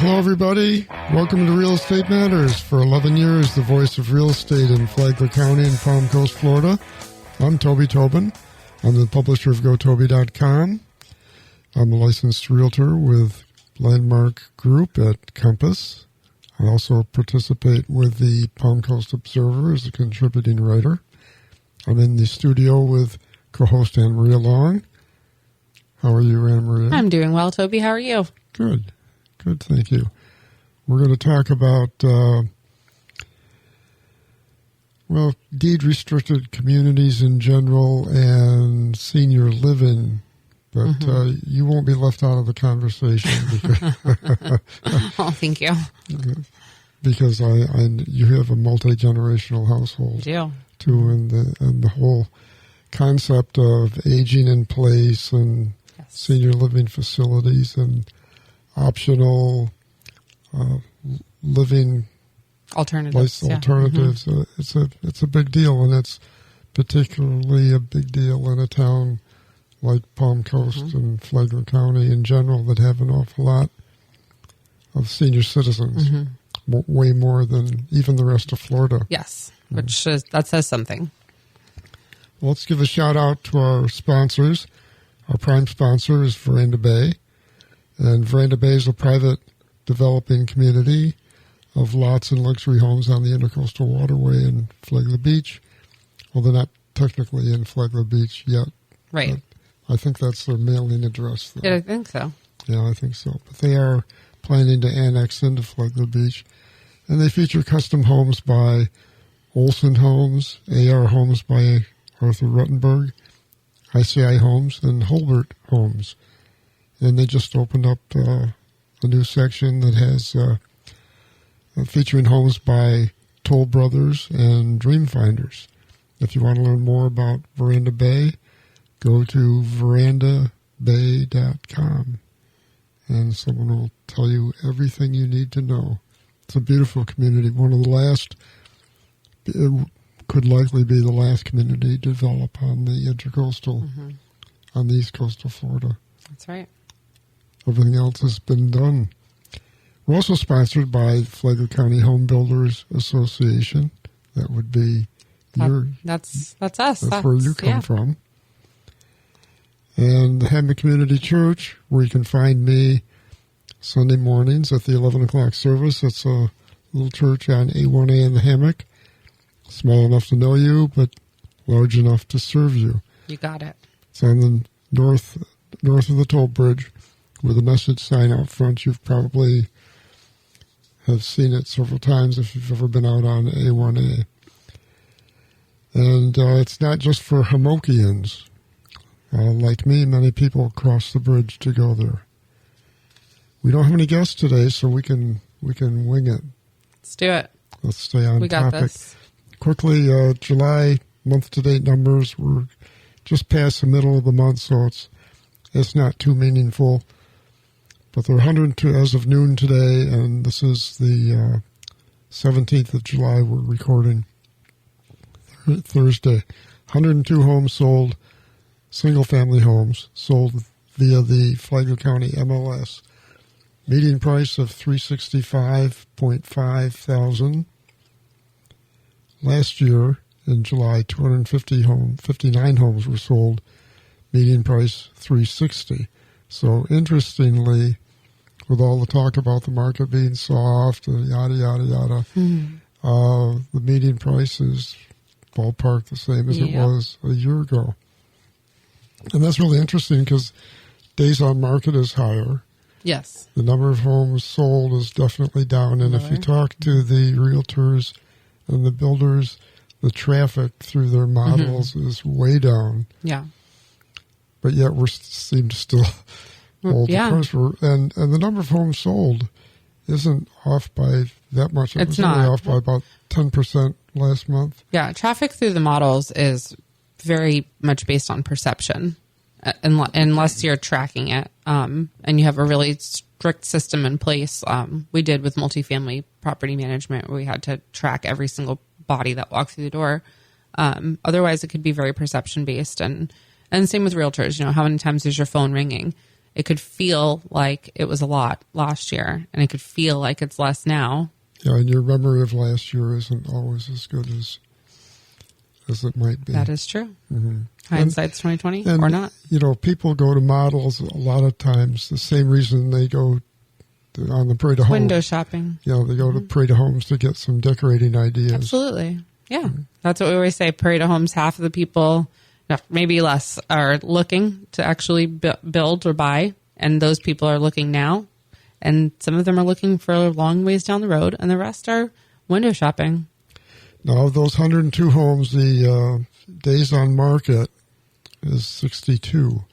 Hello, everybody. Welcome to Real Estate Matters. For 11 years, the voice of real estate in Flagler County and Palm Coast, Florida. I'm Toby Tobin. I'm the publisher of GoToby.com. I'm a licensed realtor with Landmark Group at Compass. I also participate with the Palm Coast Observer as a contributing writer. I'm in the studio with co-host Anne Maria Long. How are you, Anne Maria? I'm doing well, Toby. How are you? Good. Good, thank you. We're going to talk about, deed-restricted communities in general and senior living. But you won't be left out of the conversation. Because, oh, thank you. Because you have a multi-generational household. I do. Too, and the whole concept of aging in place and senior living facilities and optional living alternatives. It's a big deal, and it's particularly a big deal in a town like Palm Coast and Flagler County in general that have an awful lot of senior citizens, way more than even the rest of Florida. Yes, that says something. Well, let's give a shout out to our sponsors. Our prime sponsor is Veranda Bay, and Veranda Bay is a private developing community of lots and luxury homes on the Intercoastal Waterway in Flagler Beach. Well, they're not technically in Flagler Beach yet. Right. I think that's their mailing address, though. Yeah, I think so. Yeah, I think so. But they are planning to annex into Flagler Beach. And they feature custom homes by Olson Homes, AR Homes by Arthur Ruttenberg, ICI Homes, and Holbert Homes. And they just opened up a new section that has featuring homes by Toll Brothers and Dreamfinders. If you want to learn more about Veranda Bay, go to verandabay.com, and someone will tell you everything you need to know. It's a beautiful community. One of the last, it could likely be the last community to develop on the Intercoastal, on the East Coast of Florida. That's right. Everything else has been done. We're also sponsored by Flagler County Home Builders Association. That would be that's us. That's where you come from. And the Hammock Community Church, where you can find me Sunday mornings at the 11 o'clock service. It's a little church on A1A in the Hammock. Small enough to know you, but large enough to serve you. You got it. It's on the north of the toll bridge with a message sign out front. You've probably have seen it several times if you've ever been out on A1A. And it's not just for Hamokians. Like me, many people cross the bridge to go there. We don't have any guests today, so we can wing it. Let's do it. Let's stay on we got topic. This. Quickly, July month-to-date numbers were just past the middle of the month, so it's not too meaningful. But there are 102 as of noon today, and this is the 17th of July. We're recording Thursday. 102 homes sold, single-family homes sold via the Flagler County MLS. Median price of $365.5 thousand. Last year, in July, 59 homes were sold. Median price $360. So, interestingly, with all the talk about the market being soft and yada, yada, yada, the median price is ballpark the same as it was a year ago. And that's really interesting because days on market is higher. Yes. The number of homes sold is definitely down. And if you talk to the realtors and the builders, the traffic through their models is way down. Yeah. But yet we seem to still hold the price. And the number of homes sold isn't off by that much. It was only off by about 10% last month. Yeah, traffic through the models is very much based on perception, unless you're tracking it. And you have a really strict system in place. We did with multifamily property management, where we had to track every single body that walked through the door. Otherwise, it could be very perception based. And same with realtors. You know, how many times is your phone ringing? it could feel like it was a lot last year, and it could feel like it's less now. Yeah, and your memory of last year isn't always as good as it might be. That is true. Mm-hmm. Hindsight's 20/20, or not. People go to models a lot of times the same reason they go on the Parade of Homes. Window shopping. They go to Parade of Homes to get some decorating ideas. Absolutely. Yeah. That's what we always say. Parade of Homes, half of the people, maybe less, are looking to actually build or buy. And those people are looking now. And some of them are looking for a long ways down the road. And the rest are window shopping. Now, of those 102 homes, the days on market is 62.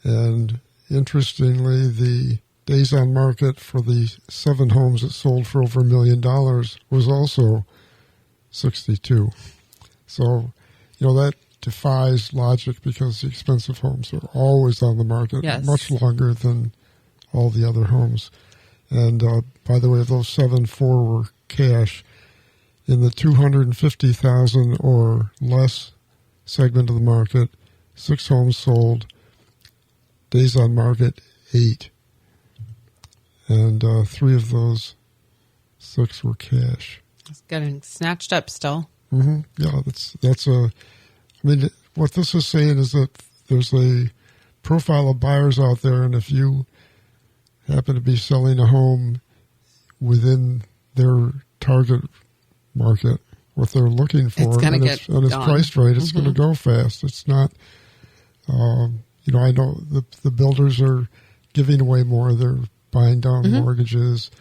And interestingly, the days on market for the 7 homes that sold for over $1 million was also 62. So, that defies logic because the expensive homes are always on the market much longer than all the other homes. And by the way, of those 7, 4 were cash. In the $250,000 or less segment of the market, 6 homes sold, days on market 8. And 3 of those 6 were cash. It's getting snatched up still. Mm-hmm. Yeah, that's what this is saying is that there's a profile of buyers out there, and if you happen to be selling a home within their target market, what they're looking for, and it's priced right, it's going to go fast. It's not, I know the builders are giving away more. They're buying down mortgages.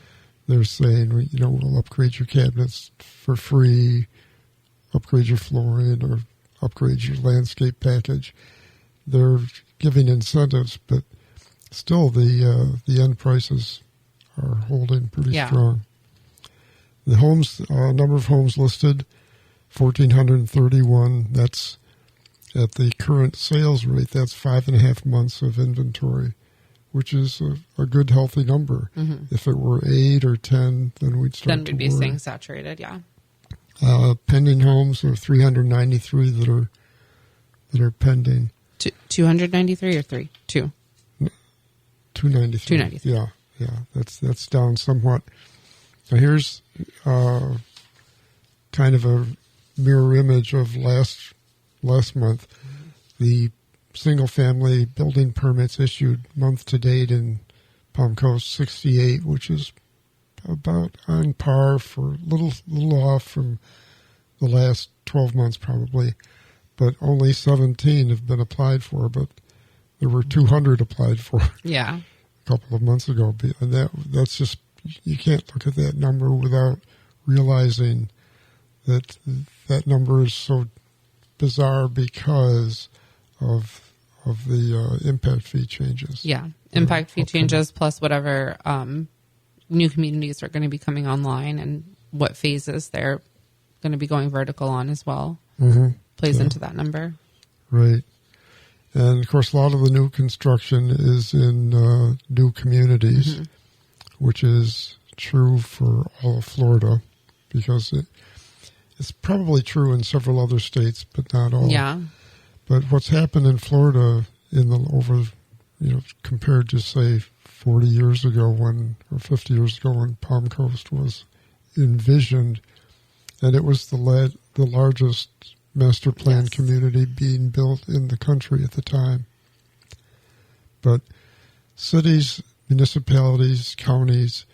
They're saying, we'll upgrade your cabinets for free, upgrade your flooring, or upgrade your landscape package. They're giving incentives, but still the end prices are holding pretty strong. The homes, number of homes listed, 1,431. That's at the current sales rate. That's 5.5 months of inventory, which is a good, healthy number. Mm-hmm. If it were 8 or 10, then we'd start to worry. Then we'd be saying saturated, yeah. Pending homes are 393 that are pending. 293 or 3? 2. 293. 293. Yeah. That's down somewhat. Now here's kind of a mirror image of last month. The single-family building permits issued month to date in Palm Coast, 68, which is about on par, for a little off from the last 12 months probably, but only 17 have been applied for, but there were 200 applied for a couple of months ago. And that's just, you can't look at that number without realizing that number is so bizarre because of the impact fee changes. Yeah, impact fee changes plus whatever new communities are going to be coming online and what phases they're going to be going vertical on as well. Plays into that number. Right. And, of course, a lot of the new construction is in new communities, which is true for all of Florida because it's probably true in several other states, but not all. Yeah. But what's happened in Florida compared to, say, 40 years ago or 50 years ago when Palm Coast was envisioned, and it was the largest master plan community being built in the country at the time. But cities, municipalities, counties,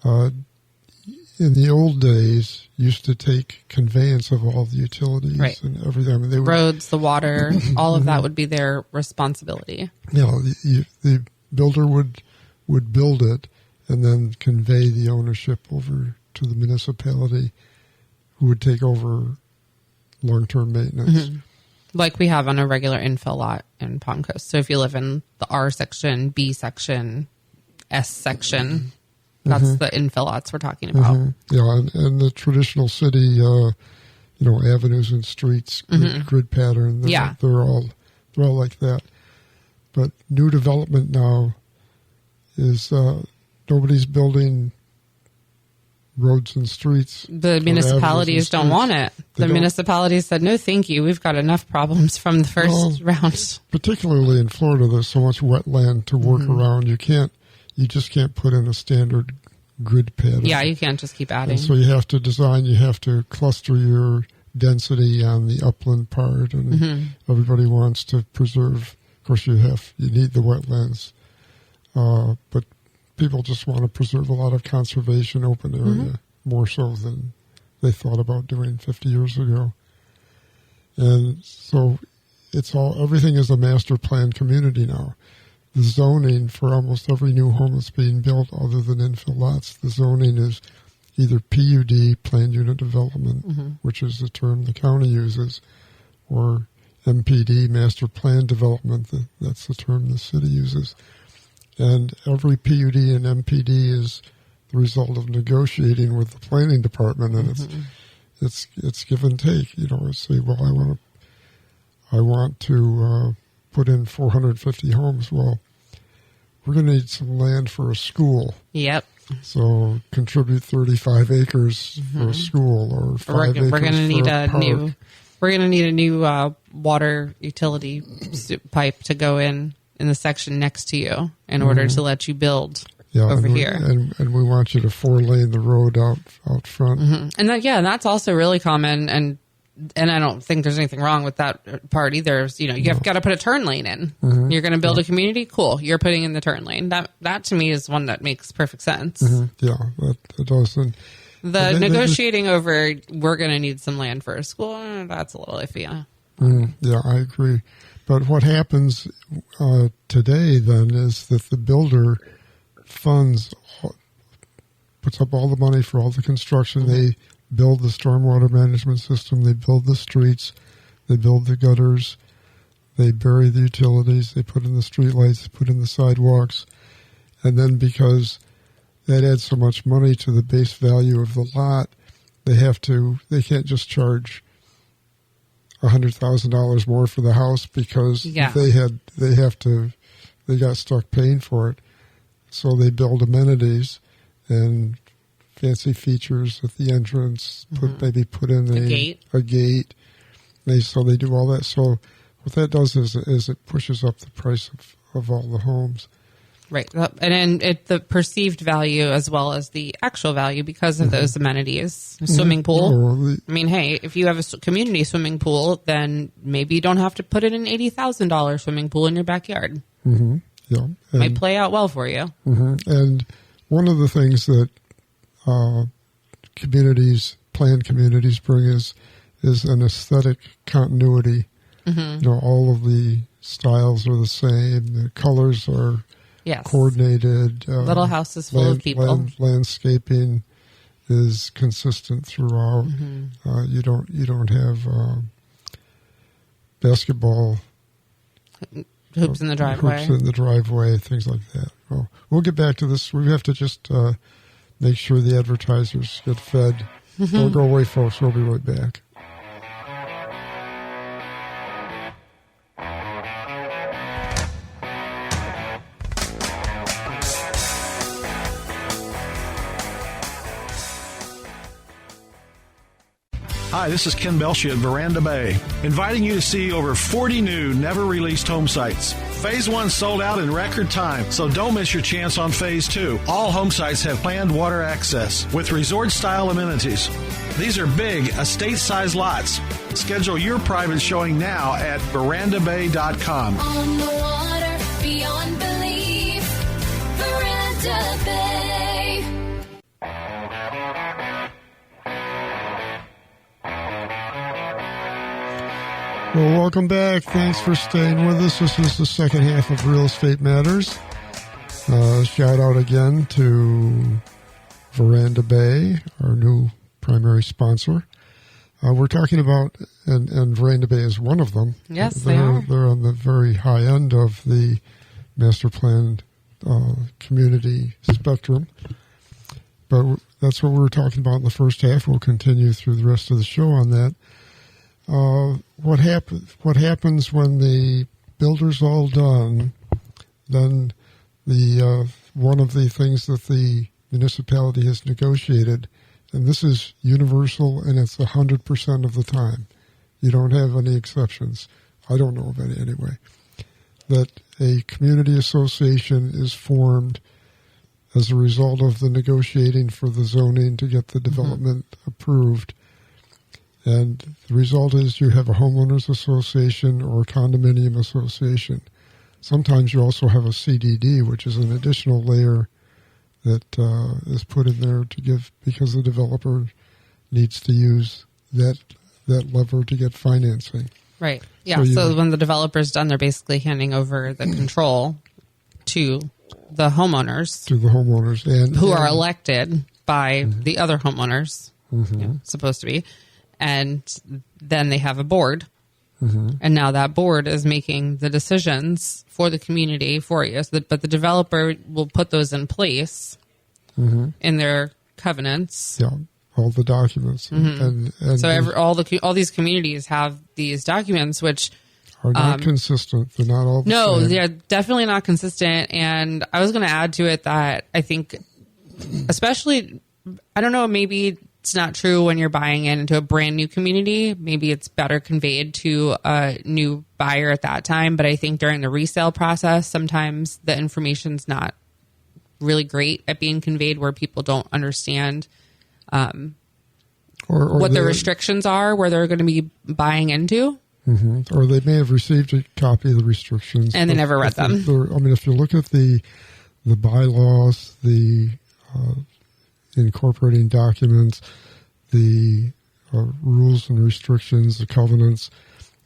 in the old days, used to take conveyance of all the utilities and everything. I mean, roads, the water, all of that would be their responsibility. The builder would build it and then convey the ownership over to the municipality, who would take over long-term maintenance. Like we have on a regular infill lot in Palm Coast. So if you live in the R section, B section, S section, that's the infill lots we're talking about. Yeah, and the traditional city, avenues and streets, grid pattern, they're all like that. But new development now is nobody's building roads and streets. The municipalities don't want it. The municipalities said, no, thank you. We've got enough problems from the first round. Particularly in Florida, there's so much wetland to work around. You just can't put in a standard grid pattern. Yeah, you can't just keep adding. And so you have to cluster your density on the upland part, and everybody wants to preserve. Of course, you need the wetlands, but people just want to preserve a lot of conservation open area, more so than they thought about doing 50 years ago. And so everything is a master plan community now. The zoning for almost every new home that's being built, other than infill lots, the zoning is either PUD, planned unit development, which is the term the county uses, or MPD, master plan development, that's the term the city uses. And every PUD and MPD is the result of negotiating with the planning department, and it's give and take. Say, well, I want to put in 450 homes. Well, we're going to need some land for a school. Yep. So contribute 35 acres for a school, or 5 acres we're gonna need for a park. We're going to need a new water utility pipe to go in the section next to you in order to let you build over here. And we want you to 4-lane the road out front. And that's also really common. And I don't think there's anything wrong with that part either. You've got to put a turn lane in. You're going to build a community? Cool. You're putting in the turn lane. That to me is one that makes perfect sense. Yeah, that does. And the negotiating over, we're going to need some land for a school, that's a little iffy. Yeah, I agree. But what happens today then is that the builder puts up all the money for all the construction. They build the stormwater management system. They build the streets. They build the gutters. They bury the utilities. They put in the streetlights. They put in the sidewalks. And then because that adds so much money to the base value of the lot, they can't just charge $100,000 more for the house because they got stuck paying for it. So they build amenities and fancy features at the entrance. Put in a gate. So they do all that. So what that does is it pushes up the price of all the homes. Right. And then the perceived value as well as the actual value because of those amenities. A swimming pool. Hey, if you have a community swimming pool, then maybe you don't have to put in an $80,000 swimming pool in your backyard. Yeah. Might play out well for you. And one of the things that planned communities bring is an aesthetic continuity. All of the styles are the same. The colors are coordinated. Little houses full of people. Landscaping is consistent throughout. You don't have basketball hoops in the driveway. Things like that. Well, we'll get back to this. We have to just make sure the advertisers get fed. Don't go away, folks. We'll be right back. Hi, this is Ken Belshey at Veranda Bay, inviting you to see over 40 new, never-released home sites. Phase 1 sold out in record time, so don't miss your chance on Phase 2. All home sites have planned water access with resort-style amenities. These are big, estate-sized lots. Schedule your private showing now at verandabay.com. On the water, beyond belief, Veranda Bay. Well, welcome back. Thanks for staying with us. This is the second half of Real Estate Matters. Shout out again to Veranda Bay, our new primary sponsor. We're talking about, and Veranda Bay is one of them. Yes, they are. They're on the very high end of the master planned community spectrum. But that's what we were talking about in the first half. We'll continue through the rest of the show on that. What happens when the builder's all done? Then the one of the things that the municipality has negotiated and this is universal, and it's 100% of the time. You don't have any exceptions. I don't know of any anyway. That a community association is formed as a result of the negotiating for the zoning to get the development approved. And the result is you have a homeowners association or a condominium association. Sometimes you also have a CDD, which is an additional layer that is put in there to give, because the developer needs to use that lever to get financing. Right. Yeah. So when the developer's done, they're basically handing over the control to the homeowners. And who are elected by the other homeowners, supposed to be. And then they have a board. And now that board is making the decisions for the community for you. But the developer will put those in place in their covenants. Yeah, all the documents. And so all these communities have these documents, which are not consistent. They're not all the same. They're definitely not consistent. And I was going to add to it that I think, especially, I don't know, maybe it's not true when you're buying into a brand new community. Maybe it's better conveyed to a new buyer at that time. But I think during the resale process, sometimes the information's not really great at being conveyed, where people don't understand or what the restrictions are, where they're going to be buying into. Or they may have received a copy of the restrictions. And they never read them. If you look at the bylaws, the incorporating documents, the rules and restrictions, the covenants,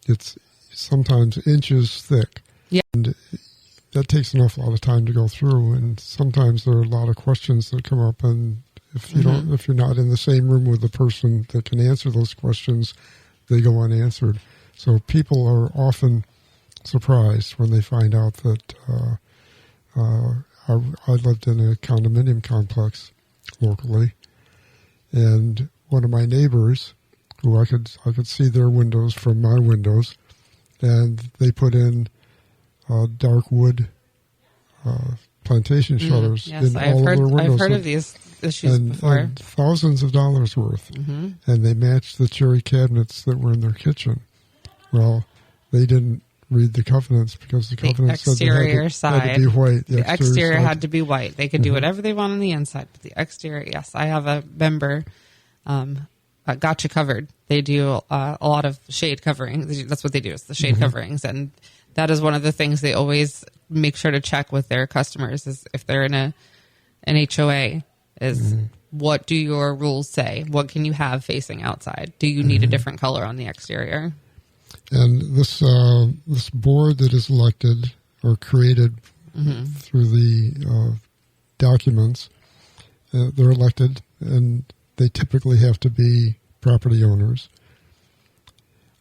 it's sometimes inches thick. Yeah. And that takes an awful lot of time to go through, and sometimes there are a lot of questions that come up, and if you're not in the same room with the person that can answer those questions, they go unanswered. So people are often surprised when they find out that I lived in a condominium complex locally, and one of my neighbors, who I could see their windows from my windows, and they put in dark wood plantation shutters in all of their windows. I've heard of these issues before. And thousands of dollars worth, and they matched the cherry cabinets that were in their kitchen. Well, they didn't read the covenants, because the covenants said had to be white. The exterior had to be white. They could do whatever they want on the inside, but the exterior, yes. I have a member, Gotcha Covered. They do a lot of shade covering. That's what they do, is the shade coverings. And that is one of the things they always make sure to check with their customers, is if they're in an HOA, is what do your rules say? What can you have facing outside? Do you need a different color on the exterior? And this board that is elected or created through the documents, they're elected, and they typically have to be property owners.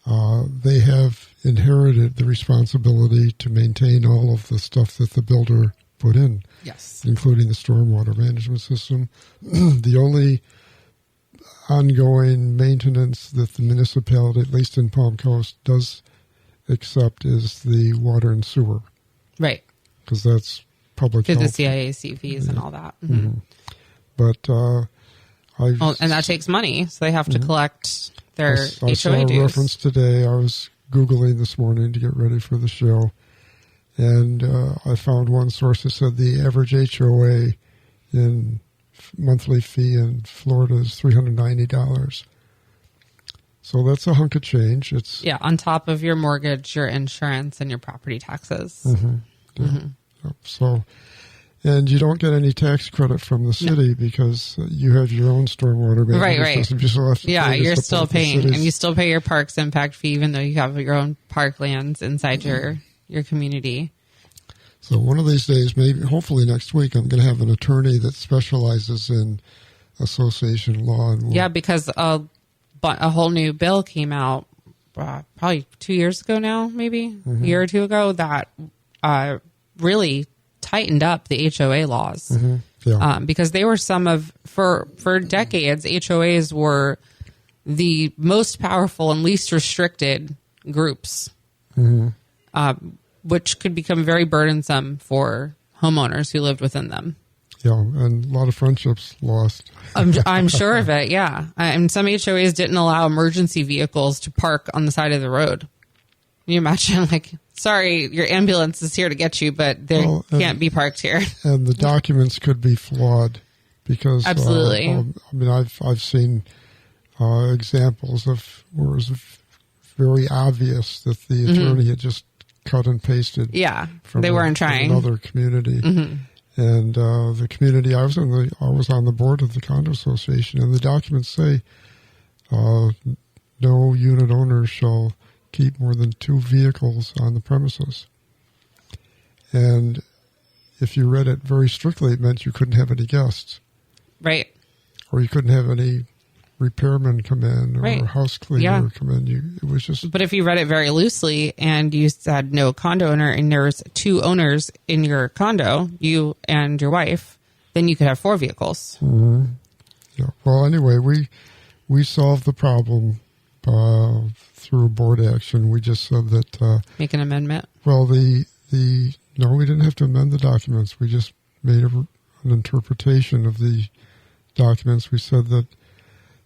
They have inherited the responsibility to maintain all of the stuff that the builder put in, yes, including the stormwater management system. The only ongoing maintenance that the municipality, at least in Palm Coast, does accept is the water and sewer. Right. Because that's public health. The CIAC fees and all that. But and that takes money, so they have to collect their HOA I saw a dues. reference today. I was Googling this morning to get ready for the show, and I found one source that said the average HOA in monthly fee in Florida is $390. So that's a hunk of change. It's on top of your mortgage, your insurance, and your property taxes. So, and you don't get any tax credit from the city because you have your own stormwater management system. You're still paying, and you still pay your parks impact fee, even though you have your own parklands inside your community. So one of these days, maybe, hopefully next week, I'm going to have an attorney that specializes in association law. And because a whole new bill came out probably 2 years ago now, maybe a year or two ago, that really tightened up the HOA laws. Because they were for decades, HOAs were the most powerful and least restricted groups. Which could become very burdensome for homeowners who lived within them. Yeah, and a lot of friendships lost. I'm sure of it, yeah. And some HOAs didn't allow emergency vehicles to park on the side of the road. Can you imagine, like, sorry, your ambulance is here to get you, but they can't be parked here. And the documents could be flawed because... Absolutely. I mean, I've seen examples of where it was very obvious that the attorney had just cut and pasted. Yeah, they weren't trying. From another community. And the community I was on the board of the condo association, and the documents say no unit owners shall keep more than 2 vehicles on the premises. And if you read it very strictly, it meant you couldn't have any guests, right? Or you couldn't have any repairmen come in or right. house cleaner come in. It was just. But if you read it very loosely and you said no condo owner and there's 2 owners in your condo, you and your wife, then you could have 4 vehicles. Mm-hmm. Yeah. Well, anyway, we solved the problem through board action. We just said that make an amendment. Well, no, we didn't have to amend the documents. We just made an interpretation of the documents. We said that.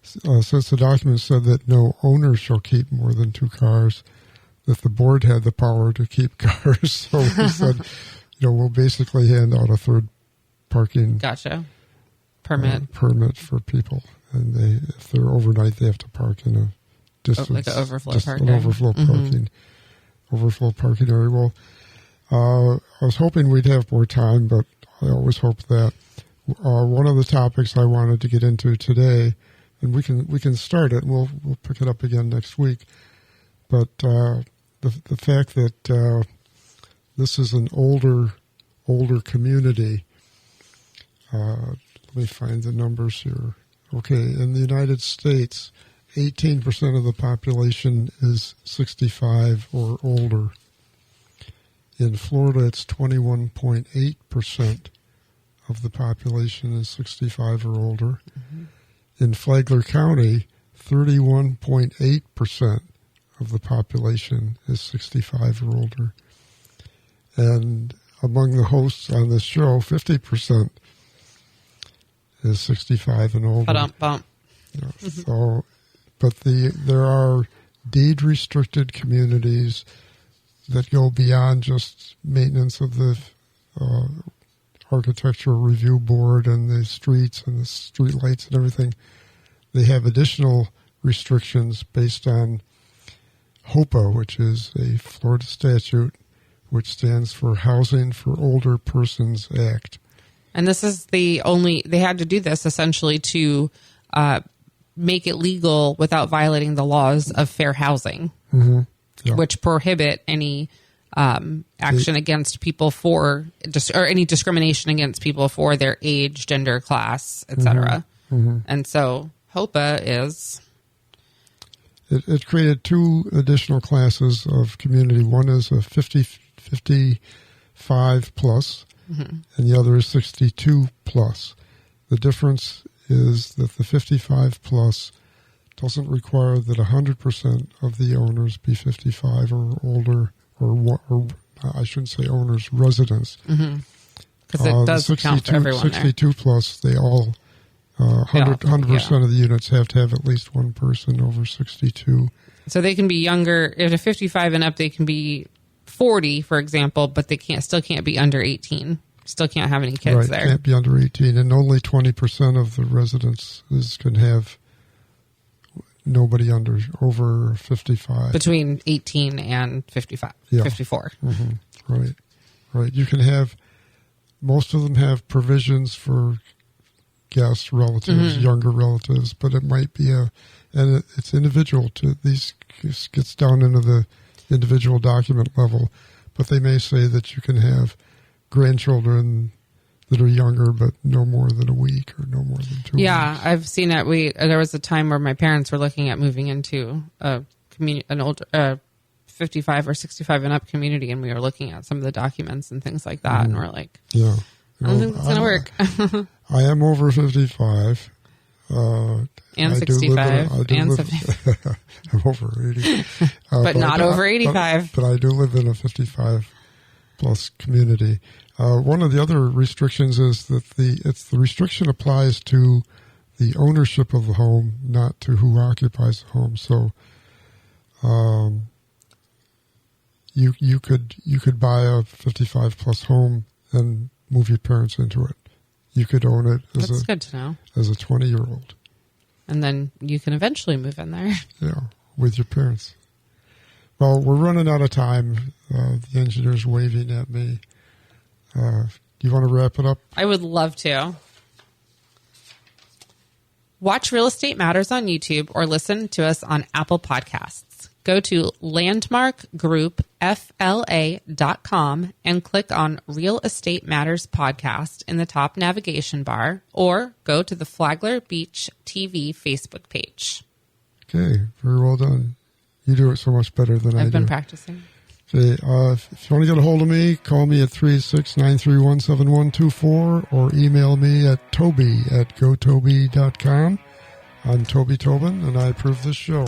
Since the document said that no owner shall keep more than 2 cars, that the board had the power to keep cars. So we said, we'll basically hand out a 3rd parking permit for people, and if they're overnight, they have to park in a distance, like an overflow parking, overflow parking area. Well, I was hoping we'd have more time, but I always hope that one of the topics I wanted to get into today. And we can start it, and we'll pick it up again next week. But the fact that this is an older community. Let me find the numbers here. Okay, in the United States, 18% of the population is 65 or older. In Florida, it's 21.8% of the population is 65 or older. Mm-hmm. In Flagler County, 31.8% of the population is 65 or older. And among the hosts on this show, 50% is 65 and older. Bump. So, but there are deed-restricted communities that go beyond just maintenance of the Architectural Review Board and the streets and the street lights and everything. They have additional restrictions based on HOPA, which is a Florida statute, which stands for Housing for Older Persons Act. And this is they had to do this essentially to make it legal without violating the laws of fair housing, which prohibit any action against people for or any discrimination against people for their age, gender, class, etc. And so HOPA is it created 2 additional classes of community. One is a 55 plus, and the other is 62 plus. The difference is that the 55 plus doesn't require that 100% of the owners be 55 or older. Or I shouldn't say owners, residents. Because it does count for everyone 62 there. Plus, they all, 100% of the units have to have at least one person over 62. So they can be younger. If they're 55 and up, they can be 40, for example, but they still can't be under 18. Still can't have any kids there. Can't be under 18. And only 20% of the residences can have nobody over 55. Between 18 and 55, 54. Right. You can have, most of them have provisions for guests, relatives, younger relatives, but it might be and it's individual to these, gets down into the individual document level, but they may say that you can have grandchildren that are younger, but no more than a week or no more than 2 weeks. Yeah, I've seen it. There was a time where my parents were looking at moving into an older 55 or 65 and up community, and we were looking at some of the documents and things like that, and we're like, I don't think it's going to work. I am over 55. And 65 and 75. I'm over 80. But not over 85. But I do live in a 55 plus community. One of the other restrictions is that the restriction applies to the ownership of the home, not to who occupies the home. So, you could buy a 55 plus home and move your parents into it. You could own it That's good to know. As a 20-year-old. And then you can eventually move in there. Yeah, with your parents. Well, we're running out of time. The engineer's waving at me. Do you want to wrap it up? I would love to. Watch Real Estate Matters on YouTube or listen to us on Apple Podcasts. Go to landmarkgroupfla.com and click on Real Estate Matters Podcast in the top navigation bar, or go to the Flagler Beach TV Facebook page. Okay, very well done. You do it so much better than I do. I've been practicing. Okay, if you want to get a hold of me, call me at 369-331-7124 or email me at toby@gotoby.com. I'm Toby Tobin, and I approve this show.